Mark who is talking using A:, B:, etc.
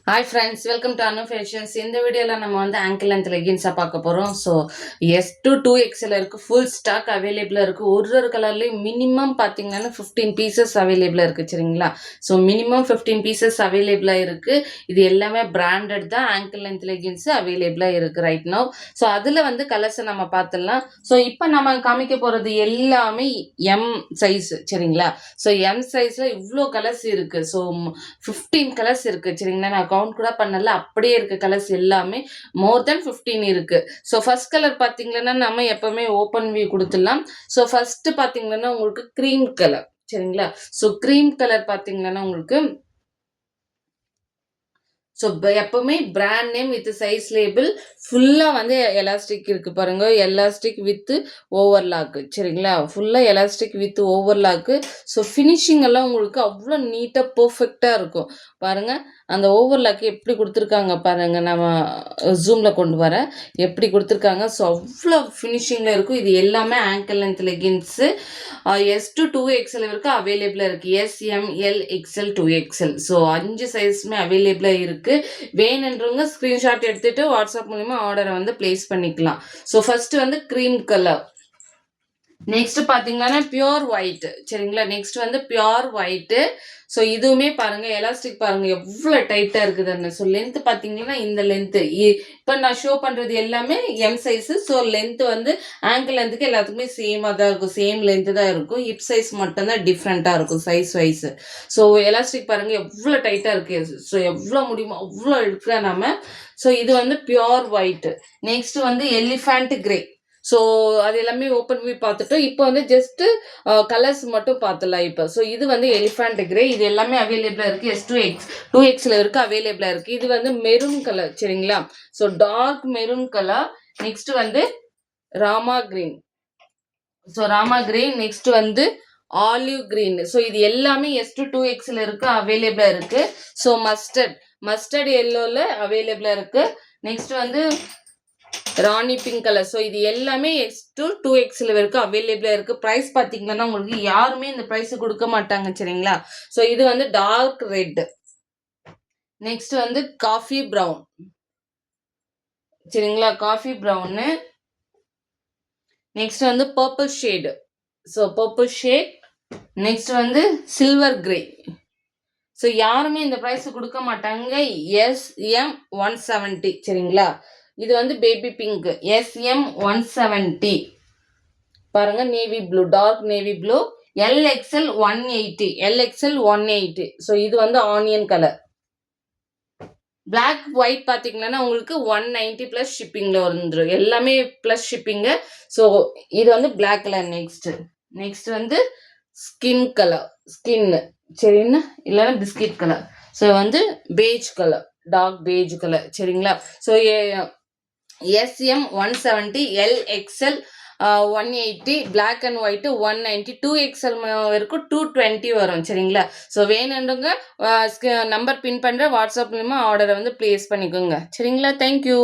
A: Hi friends, welcome to Anu fashions. இந்த வீடியோவில் நம்ம வந்து ஆங்கிள் லென்த் லெகின்ஸாக பார்க்க போகிறோம். ஸோ S to 2XL இருக்குது, ஃபுல் ஸ்டாக் அவைலபிளாக இருக்குது. ஒரு கலர்லேயும் மினிமம் பார்த்தீங்கன்னா 15 பீசஸ் அவைலபிளாக இருக்குது. சரிங்களா? ஸோ மினிமம் 15 பீசஸ் அவைலபிளாக இருக்குது. இது எல்லாமே பிராண்டட் தான். ஆங்கிள் லென்த் லெகின்ஸு அவைலபிளாக இருக்குது ரைட் நவ். ஸோ அதில் வந்து கலர்ஸை நம்ம பார்த்துடலாம். ஸோ இப்போ நம்ம காமிக்க போகிறது எல்லாமே எம் சைஸ். சரிங்களா? ஸோ எம் சைஸில் இவ்வளோ கலர்ஸ் இருக்குது. ஸோ 15 கலர்ஸ் இருக்குது. சரிங்களா? நான் கவுண்ட் கூட பண்ணல, அப்படியே இருக்கு கலர்ஸ் எல்லாமே. மோர் தென் 15 இருக்கு. ஸோ ஃபர்ஸ்ட் கலர் பார்த்தீங்கன்னா நம்ம எப்பவுமே ஓப்பன் வியூ கொடுத்துடலாம். ஸோ ஃபர்ஸ்ட் பார்த்தீங்கன்னா உங்களுக்கு க்ரீம் கலர். சரிங்களா? ஸோ க்ரீம் கலர் பார்த்தீங்கன்னா உங்களுக்கு ஸோ எப்பவுமே brand name with size label ஃபுல்லாக வந்து எலாஸ்டிக் இருக்குது பாருங்கள். Elastic with overlock. சரிங்களா? ஃபுல்லாக elastic with overlock. So finishing எல்லாம் உங்களுக்கு அவ்வளோ நீட்டாக பர்ஃபெக்டாக இருக்கும் பாருங்கள். அந்த ஓவர்லாக்கு எப்படி கொடுத்துருக்காங்க பாருங்கள். நம்ம ஜூமில் கொண்டு வர எப்படி கொடுத்துருக்காங்க. ஸோ அவ்வளோ ஃபினிஷிங்கில் இருக்கும். இது எல்லாமே angle length leggings. S to 2XL வரைக்கும் அவைலபிளாக இருக்குது. SML, XL, 2XL. ஸோ 5 சைஸுமே அவைலபிளாக இருக்குது. வேணுன்றவங்க ஸ்க்ரீன்ஷாட் எடுத்துகிட்டு வாட்ஸ்அப் மூலிமா ஆர்டரை வந்து பிளேஸ் பண்ணிக்கலாம். ஸோ ஃபஸ்ட்டு வந்து க்ரீம் கலர். நெக்ஸ்ட் பார்த்தீங்கன்னா பியோர் ஒயிட். சரிங்களா? நெக்ஸ்ட் வந்து பியோர் ஒயிட்டு. ஸோ இதுவுமே பாருங்கள், எலாஸ்டிக் பாருங்கள் எவ்வளோ டைட்டாக இருக்குதுன்னு. ஸோ லென்த்து பார்த்தீங்கன்னா இந்த லென்த்து இப்போ நான் ஷோ பண்ணுறது எல்லாமே எம் சைஸு. ஸோ லென்த்து வந்து ஆங்கிள் லென்த்துக்கு எல்லாத்துக்குமே சேமாக தான் இருக்கும். சேம் லென்த்து தான் இருக்கும். ஹிப் சைஸ் மட்டும்தான் டிஃப்ரெண்ட்டாக இருக்கும் சைஸ் வைஸு. ஸோ எலாஸ்டிக் பாருங்கள் எவ்வளோ டைட்டாக இருக்குது. ஸோ எவ்வளோ முடியுமோ அவ்வளோ எடுக்கிற நம்ம. ஸோ இது வந்து பியோர் ஒயிட்டு. நெக்ஸ்ட் வந்து எலிஃபண்ட் கிரே. ஸோ அது எல்லாமே ஓப்பன் வியூ பார்த்துட்டோம். இப்போ வந்து ஜஸ்ட்டு கலர்ஸ் மட்டும் பார்த்துலாம் இப்போ. ஸோ இது வந்து எலிஃபண்ட் கிரே. இது எல்லாமே அவைலபிளாக இருக்குது. S to 2XL இருக்குது, அவைலபிளாக இருக்குது. இது வந்து மெரூன் கலர். சரிங்களா? So dark maroon colour. Next வந்து Rama green. So Rama green. Next வந்து ஆலிவ் கிரீன். ஸோ இது எல்லாமே S to 2XL இருக்குது, அவைலபிளாக இருக்குது. ஸோ மஸ்டர்ட் எல்லோவில் அவைலபிளாக இருக்குது. நெக்ஸ்ட் வந்து ராணி பிங்க் கலர். ஸோ இது எல்லாமே S to 2XL வரைக்கும் அவைலபிளாக இருக்குது. ப்ரைஸ் பார்த்தீங்கன்னா உங்களுக்கு யாருமே இந்த ப்ரைஸ் கொடுக்க மாட்டாங்க. சரிங்களா? ஸோ இது வந்து டார்க் ரெட். நெக்ஸ்ட் வந்து காஃபி ப்ரௌன். சரிங்களா? Coffee brown. நெக்ஸ்ட் வந்து purple shade. So purple shade. Next வந்து சில்வர் கிரே. ஸோ யாருமே இந்த ப்ரைஸ் கொடுக்க மாட்டாங்க. SM170. சரிங்களா? இது வந்து பேபி பிங்க். SM170 பாருங்க. Navy blue, dark navy blue. LXL 180. LXL 180. So இது வந்து ஆனியன் கலர். பிளாக் ஒயிட் பார்த்தீங்கன்னா உங்களுக்கு 190 ப்ளஸ் ஷிப்பிங்கில் வந்துடும். எல்லாமே ப்ளஸ் ஷிப்பிங்கு. ஸோ இது வந்து பிளாக் கலர். நெக்ஸ்ட் வந்து ஸ்கின் கலர். ஸ்கின்னு சரின்னா இல்லைன்னா பிஸ்கட் கலர். ஸோ வந்து beige colour, dark beige colour. சரிங்களா? So SM170, LXL 180, black and white 190, 2XL வரைக்கும் 220 வரும். சரிங்களா? ஸோ வேணுன்றவங்க நம்பர் பின் பண்ணுற வாட்ஸ்அப் மூலமாக ஆர்டரை வந்து பிளேஸ் பண்ணிக்கோங்க. சரிங்களா? தேங்க்யூ.